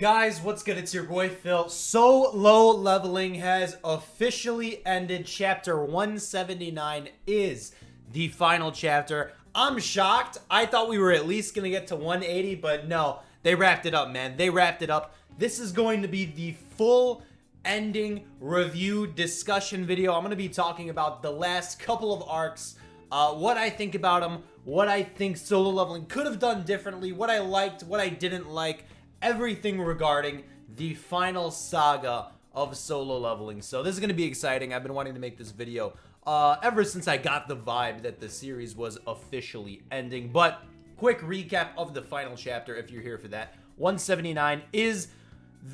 Guys, what's good? It's your boy Phil. Solo Leveling has officially ended. Chapter 179 is the final chapter. I'm shocked. I thought we were at least going to get to 180, but no. They wrapped it up, man. They wrapped it up. This is going to be the full ending review discussion video. I'm going to be talking about the last couple of arcs, what I think about them, what I think Solo Leveling could have done differently, what I liked, what I didn't like, everything regarding the final saga of Solo Leveling. So this is going to be exciting. I've been wanting to make this video ever since I got the vibe that the series was officially ending. But quick recap of the final chapter if you're here for that. 179 is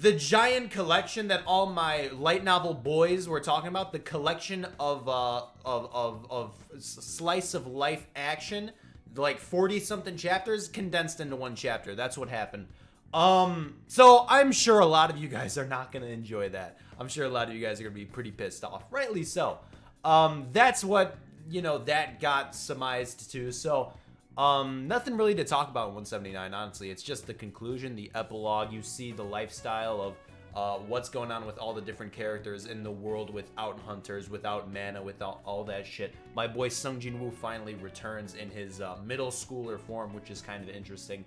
the giant collection that all my light novel boys were talking about. The collection of slice of life action, like 40 something chapters condensed into one chapter. That's what happened. So I'm sure a lot of you guys are not going to enjoy that. I'm sure a lot of you guys are going to be pretty pissed off. Rightly so. That's what, that got surmised to. So, nothing really to talk about in 179, honestly. It's just the conclusion, the epilogue. You see the lifestyle of, what's going on with all the different characters in the world without hunters, without mana, without all that shit. My boy Sung Jin-woo finally returns in his, middle schooler form, which is kind of interesting.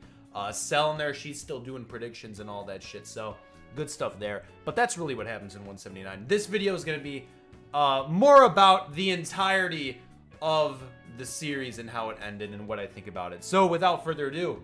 Cell in there, she's still doing predictions and all that shit, so good stuff there. But that's really what happens in 179. This video is going to be more about the entirety of the series and how it ended and what I think about it. So without further ado,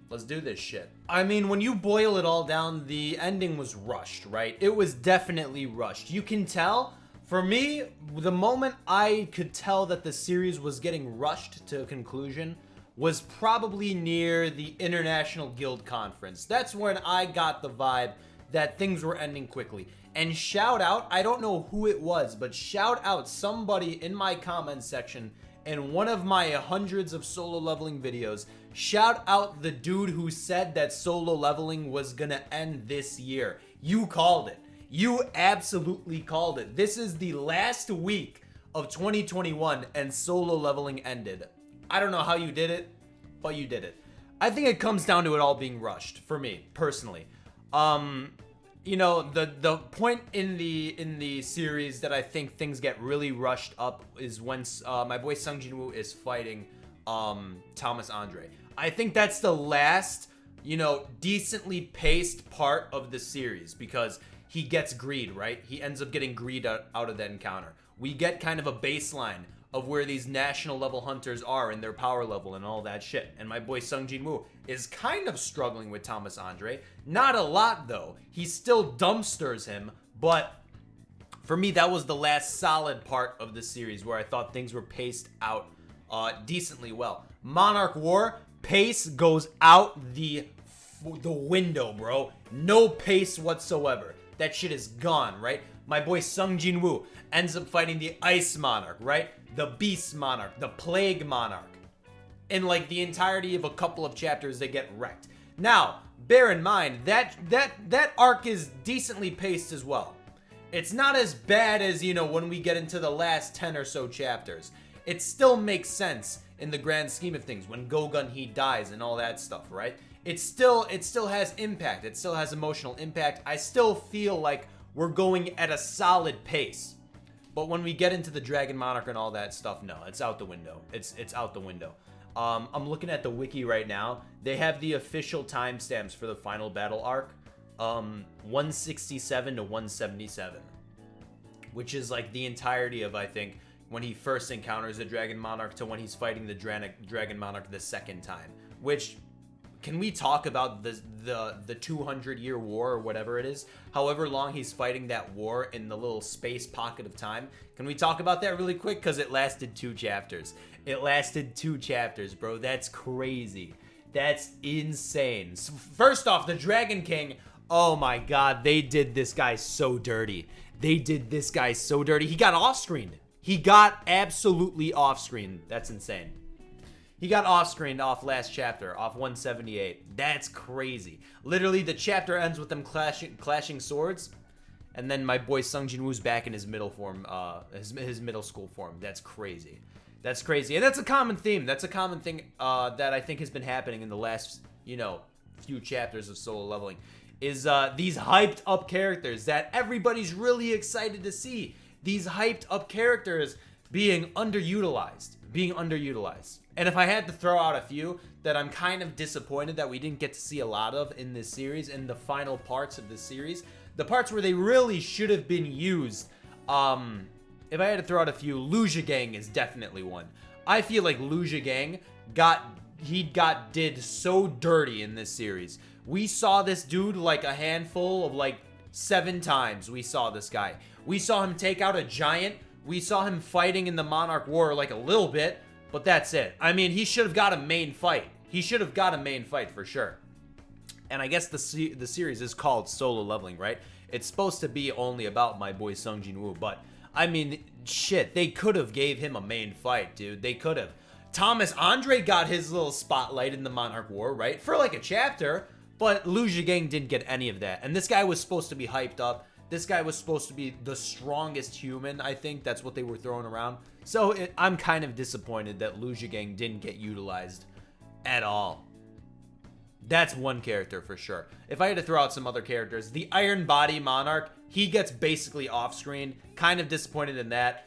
let's do this shit. I mean, when you boil it all down, the ending was rushed, right? It was definitely rushed. You can tell. For me, the moment I could tell that the series was getting rushed to a conclusion was probably near the International Guild Conference. That's when I got the vibe that things were ending quickly. And shout out, I don't know who it was, but shout out somebody in my comment section in one of my hundreds of Solo Leveling videos. Shout out the dude who said that Solo Leveling was gonna end this year. You called it. You absolutely called it. This is the last week of 2021 and Solo Leveling ended. I don't know how you did it, but you did it. I think it comes down to it all being rushed for me personally. The point in the series that I think things get really rushed up is when my boy Sung Jin-woo is fighting Thomas Andre. I think that's the last, decently paced part of the series because he gets greed, right? He ends up getting greed out of that encounter. We get kind of a baseline of where these national level hunters are in their power level and all that shit. And my boy Sung Jin-woo is kind of struggling with Thomas Andre. Not a lot though. He still dumpsters him, but for me that was the last solid part of the series where I thought things were paced out decently well. Monarch War, pace goes out the window, bro. No pace whatsoever. That shit is gone, right? My boy Sung Jin-woo ends up fighting the Ice Monarch, right? The Beast Monarch, the Plague Monarch. In like the entirety of a couple of chapters, they get wrecked. Now, bear in mind, that arc is decently paced as well. It's not as bad as, when we get into the last 10 or so chapters. It still makes sense in the grand scheme of things when Go-Gun he dies and all that stuff, right? It still has impact. It still has emotional impact. I still feel like we're going at a solid pace. But when we get into the Dragon Monarch and all that stuff, no, it's out the window. It's out the window. I'm looking at the wiki right now. They have the official timestamps for the final battle arc. 167 to 177. Which is like the entirety of, I think, when he first encounters the Dragon Monarch to when he's fighting the Dragon Monarch the second time. Which, can we talk about the 200-year war or whatever it is? However long he's fighting that war in the little space pocket of time. Can we talk about that really quick? Because it lasted 2 chapters. It lasted 2 chapters, bro. That's crazy. That's insane. So first off, the Dragon King, oh my god, they did this guy so dirty. They did this guy so dirty. He got off-screened. He got absolutely off-screened. That's insane. He got off-screened off last chapter, off 178. That's crazy. Literally, the chapter ends with them clashing swords, and then my boy Sung Jin-woo's back in his middle form, his middle school form. That's crazy. That's crazy, and that's a common theme. That's a common thing that I think has been happening in the last, few chapters of Solo Leveling. is these hyped up characters that everybody's really excited to see. These hyped up characters being underutilized. And if I had to throw out a few that I'm kind of disappointed that we didn't get to see a lot of in this series, in the final parts of this series, the parts where they really should have been used, if I had to throw out a few, Luja Gang is definitely one. I feel like Luja Gang did so dirty in this series. We saw this dude like a handful of like 7 times. We saw this guy. We saw him take out a giant. We saw him fighting in the Monarch War like a little bit, but that's it. I mean, he should have got a main fight. He should have got a main fight for sure. And I guess the series is called Solo Leveling, right? It's supposed to be only about my boy Sung Jin-woo, but I mean, shit, they could have gave him a main fight, dude. They could have. Thomas Andre got his little spotlight in the Monarch War, right? For like a chapter, but Luja Gang didn't get any of that. And this guy was supposed to be hyped up. This guy was supposed to be the strongest human, I think. That's what they were throwing around. So I'm kind of disappointed that Luja Gang didn't get utilized at all. That's one character for sure. If I had to throw out some other characters, the Iron Body Monarch, he gets basically off screen. Kind of disappointed in that.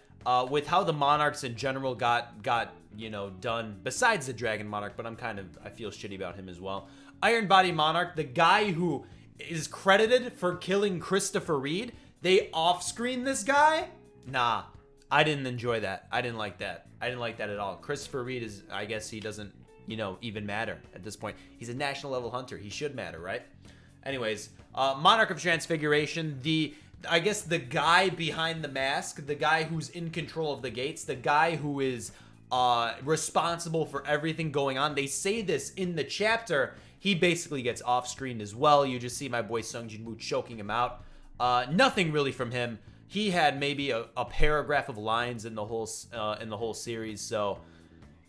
With how the Monarchs in general got done, besides the Dragon Monarch, but I feel shitty about him as well. Iron Body Monarch, the guy who is credited for killing Christopher Reed, they off-screen this guy? Nah, I didn't enjoy that. I didn't like that. I didn't like that at all. Christopher Reed is, I guess he doesn't, even matter at this point. He's a national level hunter. He should matter, right? Anyways, Monarch of Transfiguration, I guess the guy behind the mask, the guy who's in control of the gates, the guy who is responsible for everything going on. They say this in the chapter. He basically gets off-screened as well. You just see my boy Sung Jin-woo choking him out. Nothing really from him. He had maybe a paragraph of lines in the whole series. So,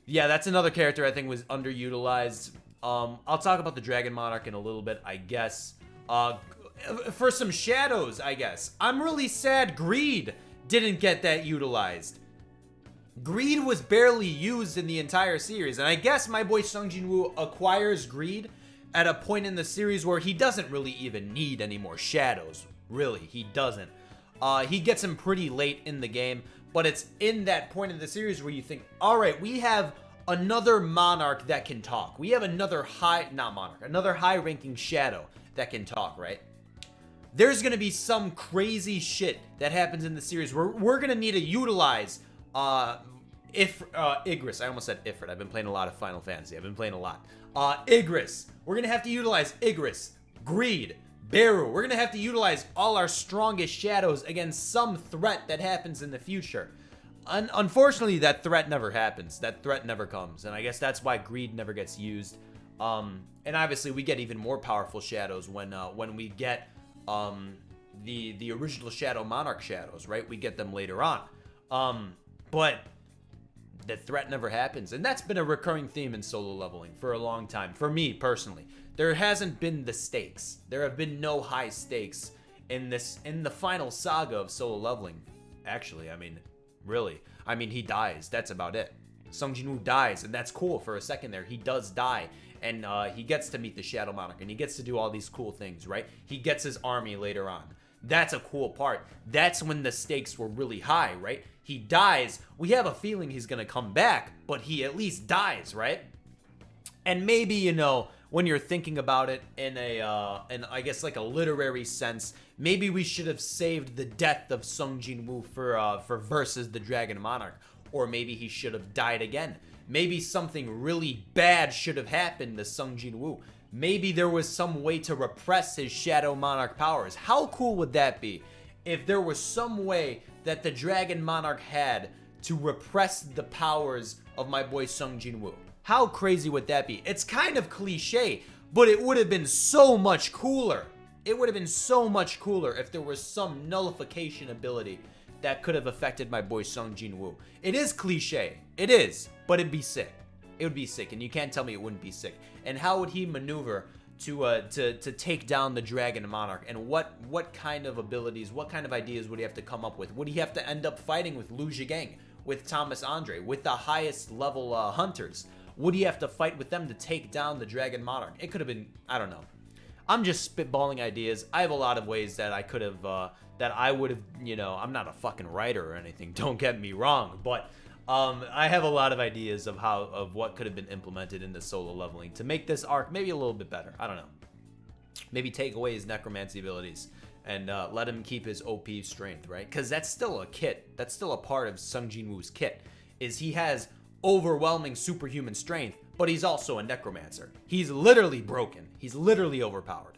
yeah, that's another character I think was underutilized. I'll talk about the Dragon Monarch in a little bit, I guess. For some shadows, I guess. I'm really sad Greed didn't get that utilized. Greed was barely used in the entire series, and I guess my boy Sung Jin-woo acquires Greed at a point in the series where he doesn't really even need any more shadows. Really, he doesn't. He gets him pretty late in the game, but it's in that point in the series where you think, all right, we have another Monarch that can talk. We have another high-ranking shadow that can talk, right? There's going to be some crazy shit that happens in the series where we're going to need to utilize Igris. I almost said Ifrit. I've been playing a lot of Final Fantasy. I've been playing a lot. Igris. We're going to have to utilize Igris, Greed, Beru. We're going to have to utilize all our strongest shadows against some threat that happens in the future. Unfortunately, that threat never happens. That threat never comes. And I guess that's why Greed never gets used. And obviously, we get even more powerful shadows when we get the original Shadow Monarch shadows, right? We get them later on. But the threat never happens. And that's been a recurring theme in solo leveling for a long time. For me, personally. There hasn't been the stakes. There have been no high stakes in the final saga of solo leveling. Actually, I mean, really. I mean, he dies. That's about it. Sung Jin-woo dies, and that's cool for a second there. He does die. And he gets to meet the Shadow Monarch, and he gets to do all these cool things, right? He gets his army later on. That's a cool part. That's when the stakes were really high, right? He dies. We have a feeling he's going to come back, but he at least dies, right? And maybe, when you're thinking about it in I guess like a literary sense, maybe we should have saved the death of Sung Jin-woo for versus the Dragon Monarch. Or maybe he should have died again. Maybe something really bad should have happened to Sung Jin-woo. Maybe there was some way to repress his Shadow Monarch powers. How cool would that be if there was some way that the Dragon Monarch had to repress the powers of my boy Sung Jin-woo? How crazy would that be? It's kind of cliche, but it would have been so much cooler. It would have been so much cooler if there was some nullification ability that could have affected my boy Sung Jin-woo. It is cliche. It is. But it'd be sick. It would be sick, and you can't tell me it wouldn't be sick. And how would he maneuver to take down the Dragon Monarch? And what kind of abilities, what kind of ideas would he have to come up with? Would he have to end up fighting with Luja Gang, with Thomas Andre, with the highest level hunters? Would he have to fight with them to take down the Dragon Monarch? It could have been, I don't know. I'm just spitballing ideas. I have a lot of ways that I could have, that I would have, you know, I'm not a fucking writer or anything, don't get me wrong, but I have a lot of ideas of what could have been implemented in the solo leveling to make this arc maybe a little bit better. I don't know. Maybe take away his necromancy abilities and let him keep his OP strength, right? Because that's still a kit. That's still a part of Sung Jin-woo's kit, is he has overwhelming superhuman strength, but he's also a necromancer. He's literally broken. He's literally overpowered.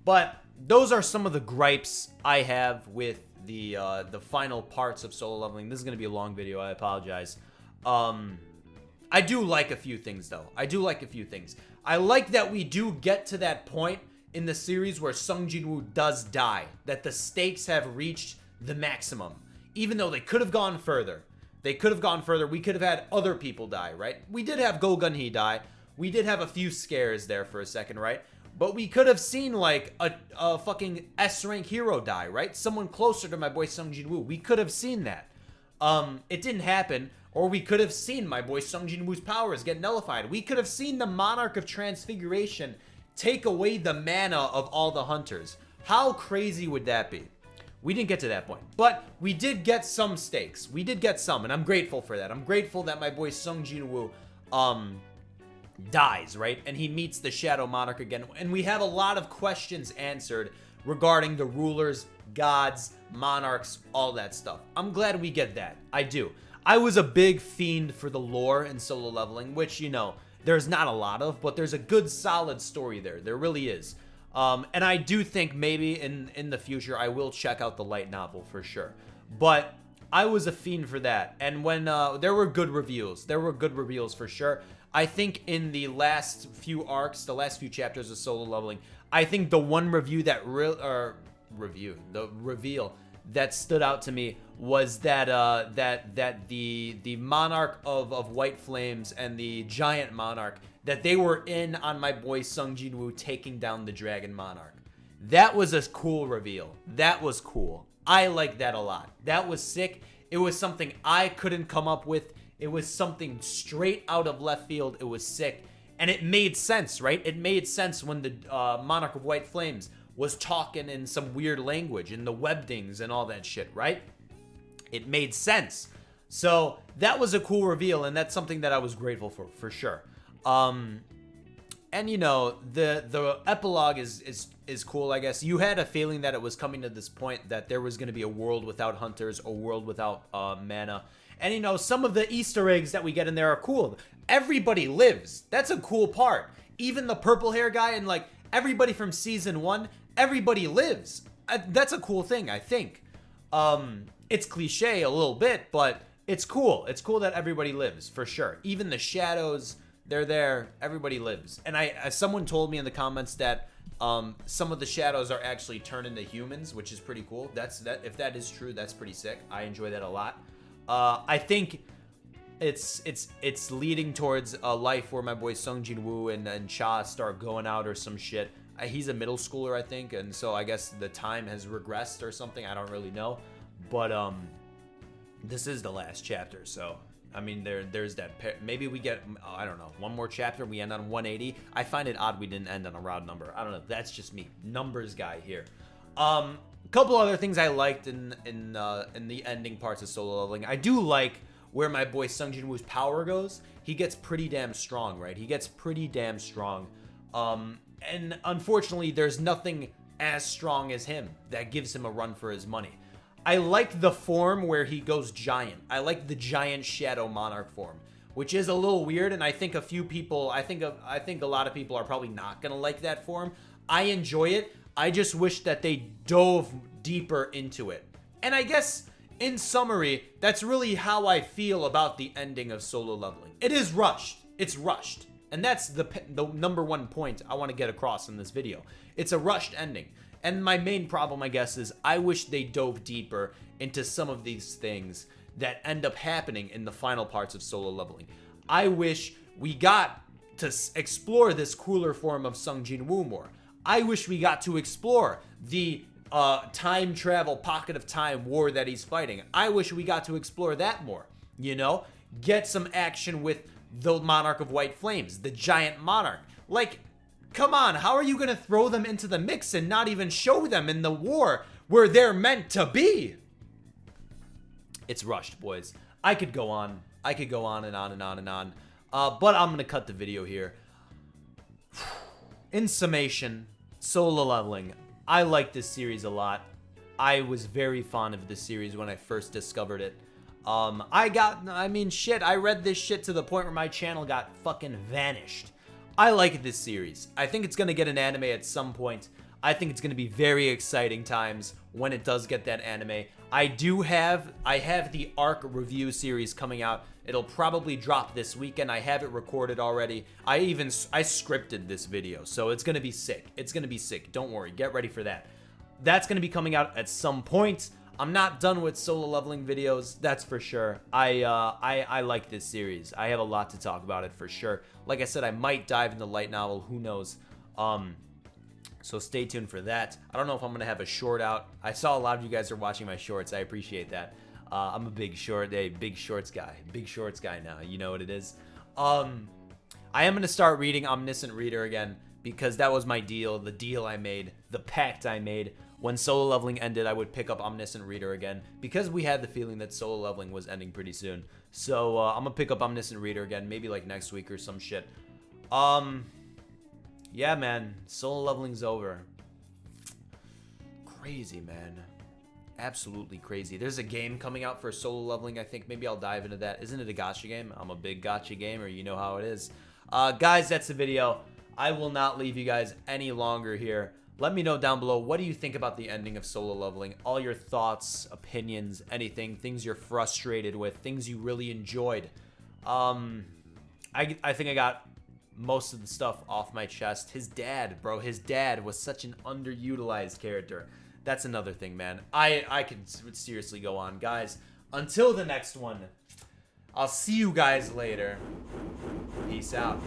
But those are some of the gripes I have with the final parts of solo leveling. This is going to be a long video. I apologize. I do like a few things, though. I do like a few things. I like that we do get to that point in the series where Sung Jin-woo does die, that the stakes have reached the maximum, even though they could have gone further. They could have gone further. We could have had other people die, right? We did have Go Gun-hee die. We did have a few scares there for a second, right? But we could have seen, like, a fucking S-rank hero die, right? Someone closer to my boy Sung Jin-woo. We could have seen that. It didn't happen. Or we could have seen my boy Sung Jin-woo's powers get nullified. We could have seen the Monarch of Transfiguration take away the mana of all the hunters. How crazy would that be? We didn't get to that point, but we did get some stakes. We did get some, and I'm grateful for that. I'm grateful that my boy Sung Jin-woo dies, right? And he meets the Shadow Monarch again, and we have a lot of questions answered regarding the rulers, gods, monarchs, all that stuff. I'm glad we get that. I do. I was a big fiend for the lore in solo leveling, which, you know, there's not a lot of, but there's a good solid story there. There really is. And I do think maybe in the future I will check out the light novel for sure. But I was a fiend for that. And when there were good reveals. There were good reveals for sure. I think in the last few arcs, the last few chapters of solo leveling, I think the one reveal that stood out to me was that the Monarch of White Flames and the Giant Monarch, that they were in on my boy Sung Jin-woo taking down the Dragon Monarch. That was a cool reveal. That was cool. I like that a lot. That was sick. It was something I couldn't come up with. It was something straight out of left field. It was sick. And it made sense, right? It made sense when the Monarch of White Flames was talking in some weird language, in the webdings and all that shit, right? It made sense. So that was a cool reveal, and that's something that I was grateful for sure. And you know, the epilogue is cool, I guess. You had a feeling that it was coming to this point, that there was going to be a world without hunters, a world without mana. And you know, some of the Easter eggs that we get in there are cool. Everybody lives. That's a cool part. Even the purple hair guy and like everybody from season 1, everybody lives. That's a cool thing, I think. It's cliche a little bit, but it's cool. It's cool that everybody lives, for sure. Even the shadows, they're there. Everybody lives. And someone told me in the comments that some of the shadows are actually turned into humans, which is pretty cool. If that is true, that's pretty sick. I enjoy that a lot. I think it's leading towards a life where my boy Sung Jin-woo and Cha start going out or some shit. He's a middle schooler, I think, and so I guess the time has regressed or something. I don't really know, but this is the last chapter, so I mean there's that. Maybe we get I don't know, one more chapter. We end on 180. I find it odd we didn't end on a round number. I don't know. That's just me, numbers guy here. A couple other things I liked in the ending parts of solo leveling. I do like where my boy Sung Jin-woo's power goes. He gets pretty damn strong, right? He gets pretty damn strong. And unfortunately, there's nothing as strong as him that gives him a run for his money. I like the form where he goes giant. I like the giant Shadow Monarch form, which is a little weird, and I think a few people, I think a lot of people are probably not gonna like that form. I enjoy it. I just wish that they dove deeper into it. And I guess, in summary, that's really how I feel about the ending of solo leveling. It is rushed. It's rushed. And that's the number one point I want to get across in this video. It's a rushed ending. And my main problem, I guess, is I wish they dove deeper into some of these things that end up happening in the final parts of solo leveling. I wish we got to explore this cooler form of Sung Jin-woo more. I wish we got to explore the time travel pocket of time war that he's fighting. I wish we got to explore that more, you know? Get some action with the Monarch of White Flames, the Giant Monarch. Like, Come on, how are you going to throw them into the mix and not even show them in the war where they're meant to be? It's rushed, boys. I could go on. I could go on and on and on and on. But I'm going to cut the video here. In summation, Solo Leveling. I like this series a lot. I was very fond of this series when I first discovered it. I read this shit to the point where my channel got fucking vanished. I like this series. I think it's going to get an anime at some point. I think it's going to be very exciting times when it does get that anime. I have the Arc review series coming out. It'll probably drop this weekend. I have it recorded already. I scripted this video, so it's going to be sick. It's going to be sick. Don't worry. Get ready for that. That's going to be coming out at some point. I'm not done with Solo Leveling videos, that's for sure. I like this series. I have a lot to talk about it for sure. Like I said, I might dive into light novel, who knows. So stay tuned for that. I don't know if I'm going to have a short out. I saw a lot of you guys are watching my shorts. I appreciate that. I'm a big shorts guy now. You know what it is. I am going to start reading Omniscient Reader again because that was my deal, the deal I made, the pact I made. When Solo Leveling ended, I would pick up Omniscient Reader again because we had the feeling that Solo Leveling was ending pretty soon. So I'm going to pick up Omniscient Reader again, maybe like next week or some shit. Yeah, man. Solo Leveling's over. Crazy, man. Absolutely crazy. There's a game coming out for Solo Leveling, I think. Maybe I'll dive into that. Isn't it a gacha game? I'm a big gacha gamer. You know how it is. Guys, that's the video. I will not leave you guys any longer here. Let me know down below, what do you think about the ending of Solo Leveling? All your thoughts, opinions, anything, things you're frustrated with, things you really enjoyed. I think I got most of the stuff off my chest. His dad, bro, his dad was such an underutilized character. That's another thing, man. I could seriously go on. Guys, until the next one, I'll see you guys later. Peace out.